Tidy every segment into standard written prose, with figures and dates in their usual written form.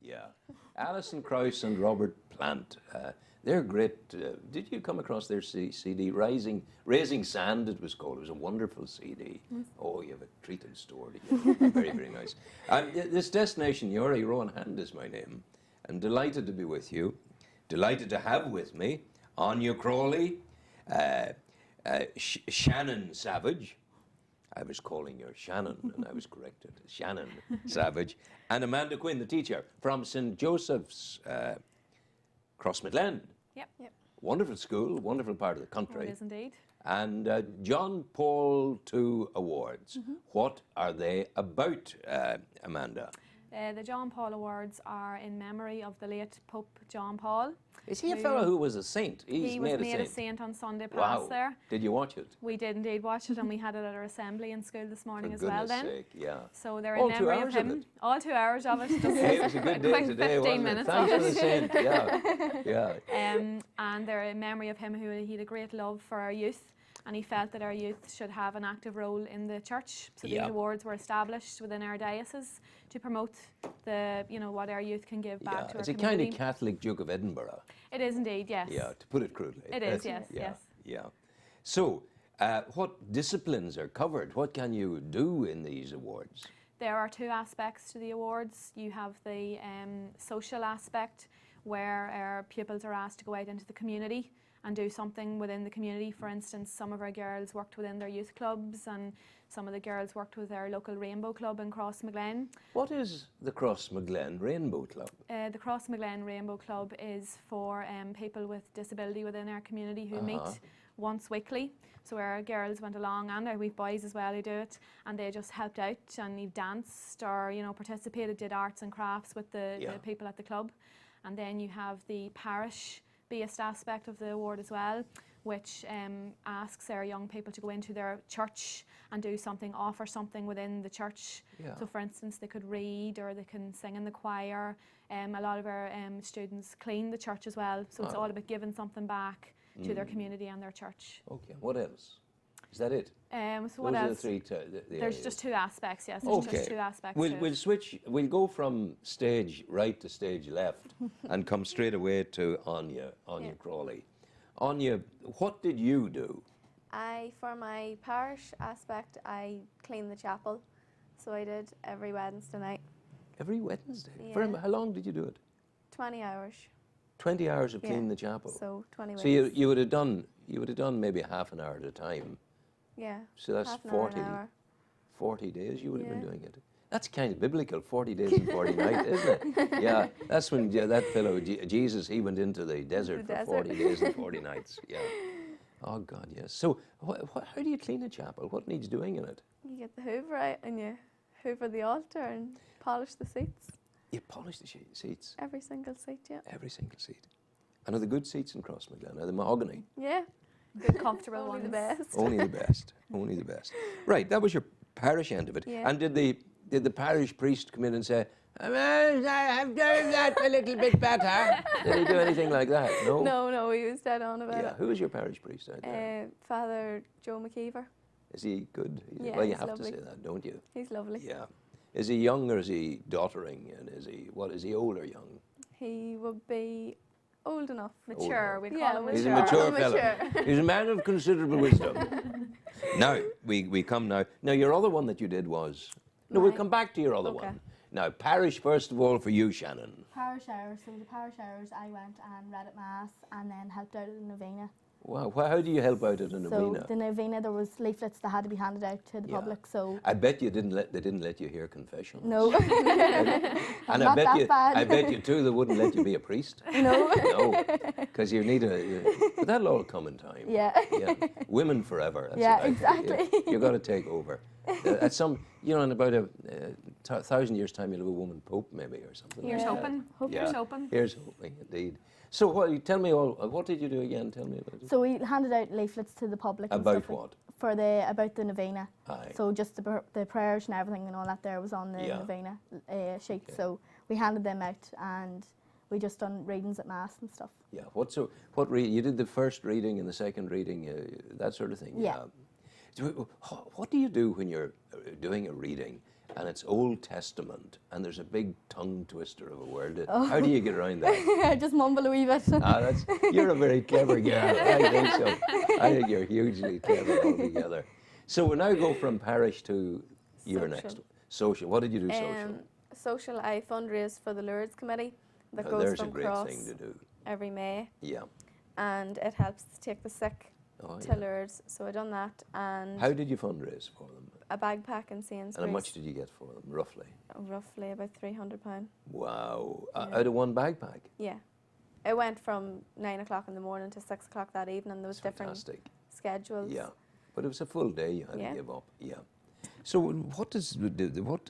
yeah. Alison Krauss and Robert Plant. They're great. Did you come across their CD, Raising Sand, it was called. It was a wonderful CD. Oh, you have a treated story. Very, very nice. This destination, Newry, Rowan Hand is my name. I'm delighted to be with you. Delighted to have with me Anya Crawley, Shannon Savage. I was calling her Shannon, and I was corrected. Shannon Savage. And Amanda Quinn, the teacher, from St. Joseph's Mclean. Yep. Wonderful school, wonderful part of the country. It is indeed. And John Paul II Awards. What are they about, Amanda? The John Paul Awards are in memory of the late Pope John Paul. Is he a fellow who was a saint? He was made a saint on Sunday past there. Did you watch it? We did indeed watch it, and we had it at our assembly in school this morning as well then. Sake, yeah. So they're in memory of him. All 2 hours of it. Just Hey, it was a good day today, 15 wasn't minutes it? Thanks of for it. the saint, yeah. And they're in memory of him, who he had a great love for our youth, and he felt that our youth should have an active role in the church. So these awards were established within our diocese to promote the, what our youth can give back to our community. It's a kind of Catholic Duke of Edinburgh. It is indeed, yes. Yeah, to put it crudely. It is, yes. Yeah. So, what disciplines are covered? What can you do in these awards? There are two aspects to the awards. You have the social aspect, where our pupils are asked to go out into the community and do something within the community. For instance, some of our girls worked within their youth clubs, and some of the girls worked with our local Rainbow Club in Mclean. What is the Mclean Rainbow Club? The Mclean Rainbow Club is for people with disability within our community who meet once weekly. So our girls went along, and we've boys as well who do it, and they just helped out, and you've danced or participated, did arts and crafts with the people at the club. And then you have the parish-based aspect of the award as well, which asks our young people to go into their church and do something, offer something within the church. Yeah. So for instance, they could read, or they can sing in the choir. A lot of our students clean the church as well, so it's all about giving something back to their community and their church. Okay, what else? Is that it? So what else? Those are the three. There's just two aspects, yes. There's just two aspects. We'll switch. We'll go from stage right to stage left and come straight away to Anya Crawley. Anya, what did you do? For my parish aspect, I cleaned the chapel. So I did every Wednesday night. Every Wednesday? Yeah. For how long did you do it? 20 hours. 20 hours of cleaning the chapel. So 20 So weeks. you would have done maybe half an hour at a time. Yeah. So that's half an hour, an hour. 40 days you would have been Yeah. doing it. That's kind of biblical, 40 days and 40 nights, isn't it? Yeah, that's when that fellow, Jesus, he went into the desert for 40 days and 40 nights. Yeah. Oh, God, yes. So how do you clean a chapel? What needs doing in it? You get the hoover out and you hoover the altar and polish the seats. You polish the seats? Every single seat, yeah. Every single seat. And are the good seats in Mclean? Are they mahogany? Yeah. Good, comfortable Only ones. the best. Only the best. Only the best. Right, that was your parish end of it. Yeah. And did the parish priest come in and say, I have done that a little bit better? Did he do anything like that? No? No, he was dead on about Yeah. it. Who is your parish priest out there? Father Joe McKeever. Is he good? Yeah, well, you he's have lovely. to say that, don't you? He's lovely. Yeah. Is he young or is he doddering? And is he old or young? He would be old enough. Mature, we Yeah, call him He's a mature. mature fellow. He's a man of considerable wisdom. Now, we come now. Now, your other one that you did was... No, we'll come back to your other one. Now, parish, first of all, for you, Shannon. Parish hours. So the parish hours, I went and read at Mass and then helped out at the novena. Wow, how do you help out at a novena? So the novena, there was leaflets that had to be handed out to the public. So I bet you they didn't let you hear confessions. no, And Not that bad. I bet you too they wouldn't let you be a priest. no. No, because you need but that'll all come in time. Yeah. Women forever. That's Yeah, about it. exactly. You've got to take over. At some, in about 1,000 years' time, you'll have a woman pope maybe or something. Here's like hoping. that. Here's hoping. Here's hoping, indeed. So tell me what did you do again? Tell me about it. So we handed out leaflets to the public. and About stuff like- what? For about the novena. Aye. So just the prayers and everything and all that there was on the novena sheet. Okay. So we handed them out and we just done readings at Mass and stuff. Yeah. You did the first reading and the second reading, that sort of thing. Yeah. What do you do when you're doing a reading and it's Old Testament, and there's a big tongue twister of a word. How do you get around that? I just mumble a wee bit. You're a very clever girl. I think so. I think you're hugely clever altogether. So we'll now go from parish to your next one. Social. What did you do social? Social, I fundraise for the Lourdes Committee that Now, goes there's from a great Cross thing to do. every May, Yeah. and it helps to take the sick Oh, to yeah. Lourdes. So I done that, and How did you fundraise for them? a backpack in Sainsbury's. And how much did you get for them, roughly? Roughly about £300. Wow. Yeah. Out of one backpack? Yeah. It went from 9 o'clock in the morning to 6 o'clock that evening. There was different Fantastic. schedules. Yeah. But it was a full day you had Yeah. to give up. Yeah. So what do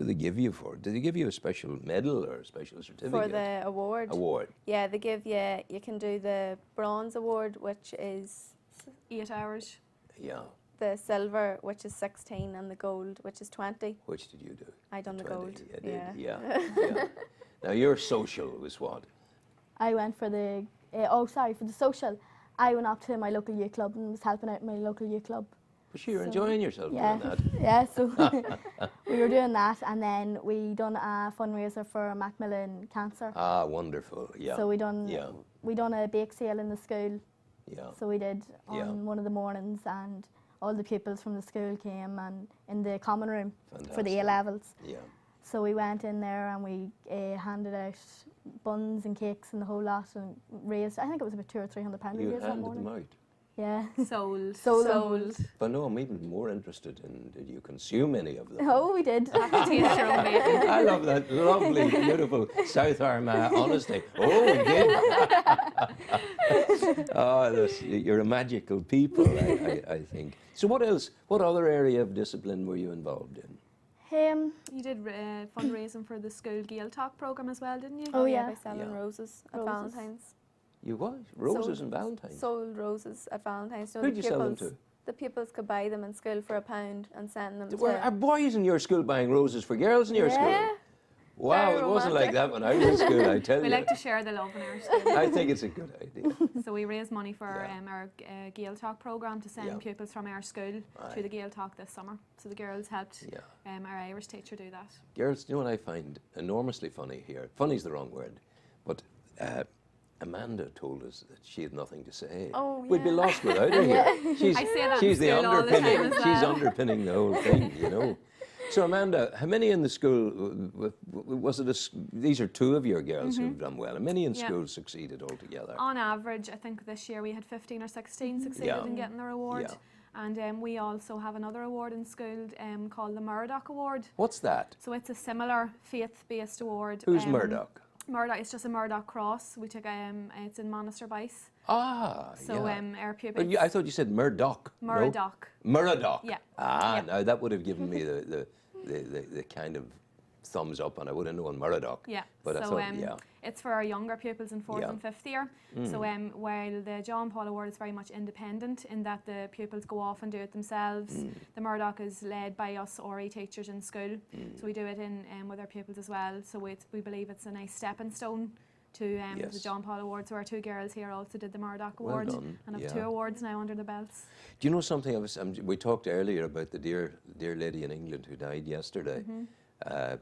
they give you for? Do they give you a special medal or a special certificate? For the award. Award. Yeah, they give you can do the bronze award, which is 8 hours. Yeah. the silver, which is 16, and the gold, which is 20. Which did you do? I done the 20. gold. You did. Yeah. Yeah. Now your social was what? I went for the, for the social. I went up to my local youth club and was helping out my local youth club. But sure, you're So, enjoying yourself yeah. doing that. Yeah, so we were doing that, and then we done a fundraiser for Macmillan cancer. Ah, wonderful. Yeah. So we done a bake sale in the school. Yeah. So we did on Yeah. one of the mornings, and all the pupils from the school came and in the common room for the Fantastic. A levels. Yeah. So we went in there and we handed out buns and cakes and the whole lot, and raised, I think it was about £200 or £300 we You raised that handed morning. them out. Yeah. Sold. Sold. But no, I'm even more interested in, did you consume any of them? Oh, we did. Taste your own bacon. I love that lovely, beautiful South Armagh honesty. Oh, we did. You're a magical people, I think. So what else, what other area of discipline were you involved in? You did fundraising for the school Gael Talk programme as well, didn't you? Oh, yeah. By selling Yeah. roses at Roses. Valentine's. You what? Roses Sold- and Valentine's? Sold roses at Valentine's. You know, Who'd the you sell them pupils- to? The pupils could buy them in school for £1 and send them Are to... boys in your school buying roses for girls in your Yeah. school? Wow, Very it wasn't like romantic. that when I was in school, I tell We you. like to share the love in our school. I think it's a good idea. So we raised money for Yeah. our Gael Talk programme to send Yeah. pupils from our school to the Gael Talk this summer. So the girls helped Yeah. our Irish teacher do that. Girls, you know what I find enormously funny here? Funny's the wrong word, but Amanda told us that she had nothing to say. Oh, We'd be yeah. lost without her here. She's, I say that in she's the school all the time underpinning. as She's well. underpinning the whole thing, you know. So Amanda, how many in the school, was it these are two of your girls who've done well, and many in Yeah. school succeeded altogether? On average, I think this year we had 15 or 16 succeeded Yeah. in getting their award. Yeah. And we also have another award in school called the Murdock Award. What's that? So it's a similar faith-based award. Who's Murdock? Murdock, it's just a Murdock cross. We took it's in Monaster Bice. Ah, So yeah. our pupils. But I thought you said Murdoch. no? Murdock. Murdoch. Yeah. Ah, Yeah. now that would have given me the kind of thumbs up, and I would have known Murdoch. Yeah. But I so thought, yeah. it's for our younger pupils in fourth Yeah. and fifth year. So while the John Paul Award is very much independent in that the pupils go off and do it themselves, the Murdoch is led by us RE teachers in school. So we do it in with our pupils as well. So we believe it's a nice stepping stone to the Yes. John Paul Award. So our two girls here also did the Murdoch Well Award done, and have yeah. 2 awards now under the belts. Do you know something? We talked earlier about the dear lady in England who died yesterday. A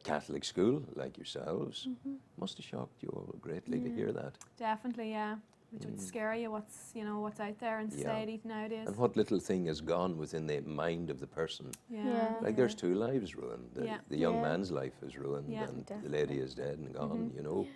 Catholic school like yourselves must have shocked you all greatly to hear that. Definitely, yeah. It would scare you what's out there in Yeah. society nowadays. And what little thing has gone within the mind of the person. Yeah. Like there's 2 lives ruined. The young Yeah. man's life is ruined, Yeah. and the lady is dead and gone. You know.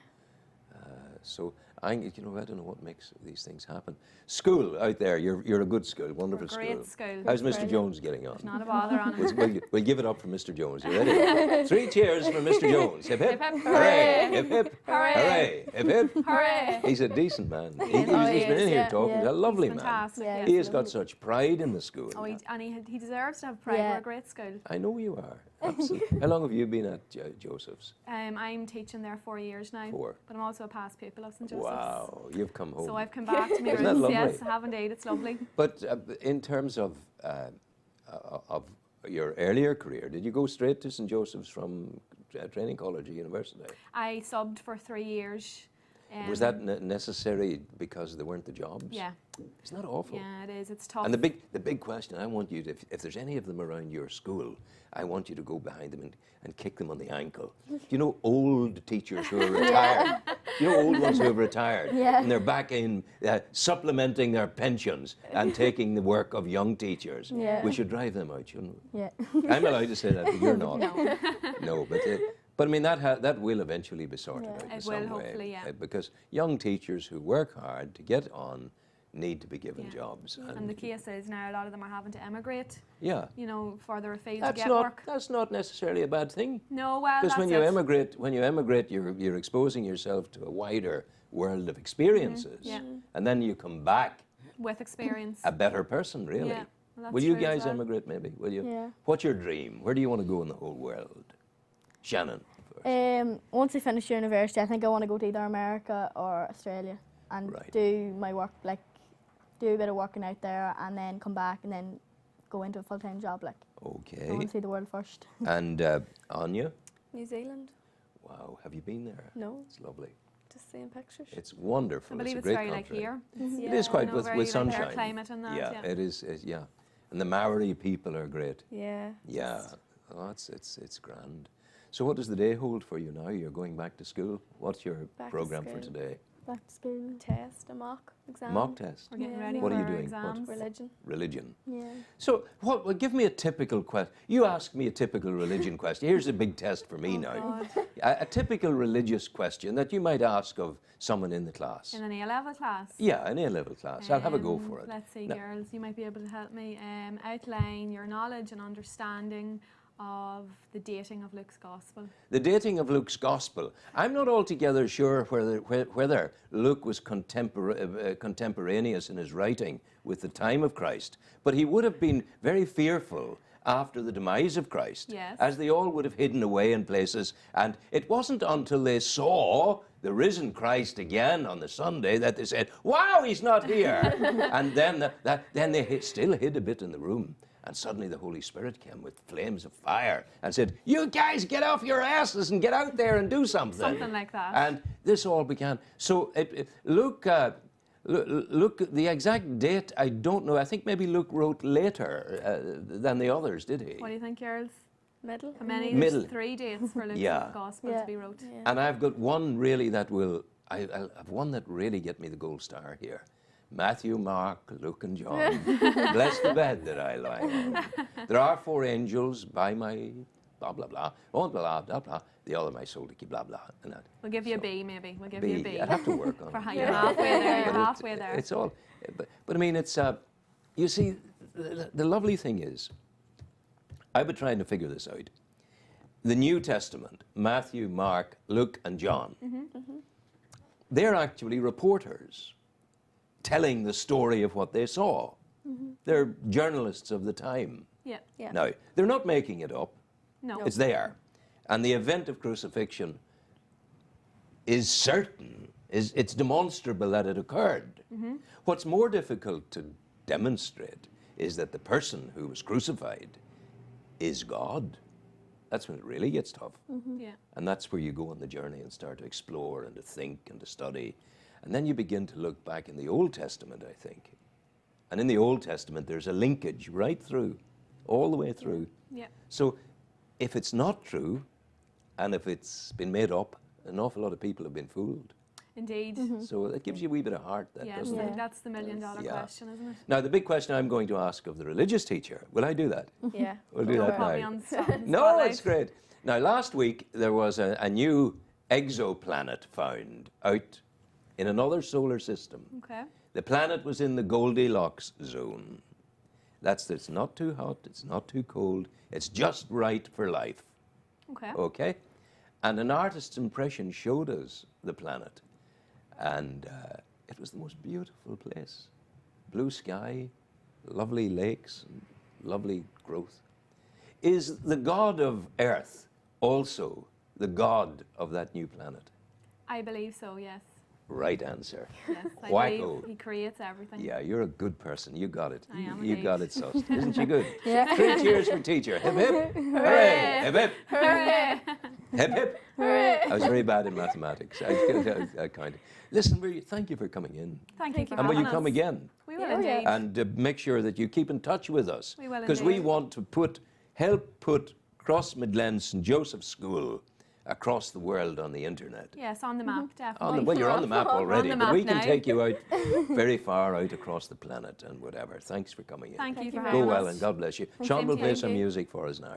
So I don't know what makes these things happen. School out there, you're a good school, wonderful We're a great school. school. How's Mr. Brilliant. Jones getting on? There's not a bother on it. We'll give it up for Mr. Jones. You ready? 3 cheers for Mr. Jones. Hip hip. Hip, hip. Hooray. Hip hip. Hooray. Hooray. Hip hip. Hooray! He's a decent man. Oh, He's he been in is, here yeah. talking. He's a lovely man. Fantastic. Yeah, Yeah. He has got such pride in the school. Oh, he deserves to have pride. Yeah. We're a great school. I know you are. Absolutely. How long have you been at Joseph's? I'm teaching there 4 years now. 4. but I'm also a past pupil of St. Joseph's. Wow, you've come home. So I've come back to my Isn't that roots. lovely? Yes, I have indeed. It's lovely. But in terms of your earlier career, did you go straight to St. Joseph's from training college or university? I subbed for 3 years Was that necessary because there weren't the jobs? Yeah. Isn't that awful? Yeah, it is. It's tough. And the big question, I want you to, if there's any of them around your school, I want you to go behind them and kick them on the ankle. Do you know old teachers who are retired? You know old ones who have retired? Yeah. And they're back in supplementing their pensions and taking the work of young teachers. Yeah. We should drive them out, shouldn't we? Yeah. I'm allowed to say that, but you're not. No. No, but I mean, that will eventually be sorted Yeah. out in It some will, way. hopefully, yeah. Because young teachers who work hard to get on need to be given Yeah. jobs. And the case is now a lot of them are having to emigrate, yeah, you know, further afield to that's get not work. that's not necessarily a bad thing. No, well, Because that's when you it. emigrate, you're exposing yourself to a wider world of experiences, Yeah. and then you come back With experience. a better person, really. Yeah, well, that's Will you true as guys well. emigrate? Maybe. Will you? Yeah. What's your dream? Where do you want to go in the whole world? Shannon. First. Once I finish university, I think I want to go to either America or Australia and Right. do my work, like do a bit of working out there, and then come back and then go into a full-time job. Like I Okay. want to see the world first. And Anya, New Zealand? wow, have you been there? No, It's lovely. just seeing pictures. It's wonderful. I believe a it's great very like country. here. It is quite You know, with very like sunshine. their climate and that, yeah. It is. Yeah, and the Maori people are great. Yeah. Yeah, just- oh, it's grand. So what does the day hold for you now? You're going back to school. What's your Back to program for school. today? Back to school. Test, a mock exam. Mock test, We're getting Yeah. ready What for are you our doing? What? exams. Religion. religion. Yeah. So what? Well, give me a typical question. You ask me a typical religion question. Here's a big test for me Oh, now. God. A typical religious question that you might ask of someone in the class. In an A-level class. Yeah, an A-level class. I'll have a go for it. Let's see, No. girls, you might be able to help me outline your knowledge and understanding of the dating of Luke's Gospel. The dating of Luke's Gospel. I'm not altogether sure whether Luke was contemporaneous in his writing with the time of Christ, but he would have been very fearful after the demise of Christ, Yes. as they all would have hidden away in places. And it wasn't until they saw the risen Christ again on the Sunday that they said, "Wow, he's not here!" And then they still hid a bit in the room. And suddenly the Holy Spirit came with flames of fire and said, "You guys get off your asses and get out there and do something." Something like that. And this all began. So Luke, the exact date, I don't know. I think maybe Luke wrote later than the others, did he? What do you think, girls? Middle. How many? Middle. There's 3 dates for Luke's Yeah. Gospel Yeah. to be wrote. Yeah. And I've got one really that will, I've one that really get me the gold star here. Matthew, Mark, Luke, and John. Bless the bed that I lie on. There are 4 angels by my blah, blah, blah. Oh, blah, blah, blah. The other my soul to keep blah, blah. And that. We'll give you a So, B, maybe. We'll give you a B. I'd have to work on For it. how you're halfway there. You're But it- halfway there. It's all, but I mean, it's, you see, the lovely thing is, I've been trying to figure this out. The New Testament, Matthew, Mark, Luke, and John, they're actually reporters telling the story of what they saw. They're journalists of the time. Yeah. Yeah. Now, they're not making it up. No. It's there. And the event of crucifixion is certain, it's demonstrable that it occurred. What's more difficult to demonstrate is that the person who was crucified is God. That's when it really gets tough. Yeah. And that's where you go on the journey and start to explore and to think and to study. And then you begin to look back in the Old Testament, I think. And in the Old Testament, there's a linkage right through, all the way through. Yeah. So if it's not true, and if it's been made up, an awful lot of people have been fooled. Indeed. So that gives you a wee bit of heart, that Yes, doesn't I it? think that's the million-dollar Yeah. question, isn't it? Now, the big question I'm going to ask of the religious teacher, will I do that? Yeah. We'll do Don't that put me now. on the spot- No, spotlight. it's great. Now, last week, there was a new exoplanet found out in another solar system. Okay. The planet was in the Goldilocks zone. It's not too hot, it's not too cold, it's just right for life. Okay. Okay? And an artist's impression showed us the planet. And it was the most beautiful place. Blue sky, lovely lakes, and lovely growth. Is the God of Earth also the God of that new planet? I believe so, yes. Right answer. Yes, I Wacko. believe he creates everything. Yeah, you're a good person. You got it. I am You indeed. got it sussed. Isn't she good? Yeah. 3 cheers for teacher. Hip hip. Hooray. Hip hip. Hooray! Hip hip. Hooray. I was very bad in mathematics. I kind of. Listen, thank you for coming in. Thank you for And will you having come us. again? We will Yeah, yeah. indeed. And make sure that you keep in touch with us. We will Because we indeed. want to help put Cross Midland St. Joseph School across the world on the internet. Yes, on the map, definitely. Well, you're on the map already, the but map we can now. take you out very far out across the planet and whatever. Thanks for coming in. Thank you for Thank having Go us. well and God bless you. Thank Sean you. will play Thank some you. music for us now.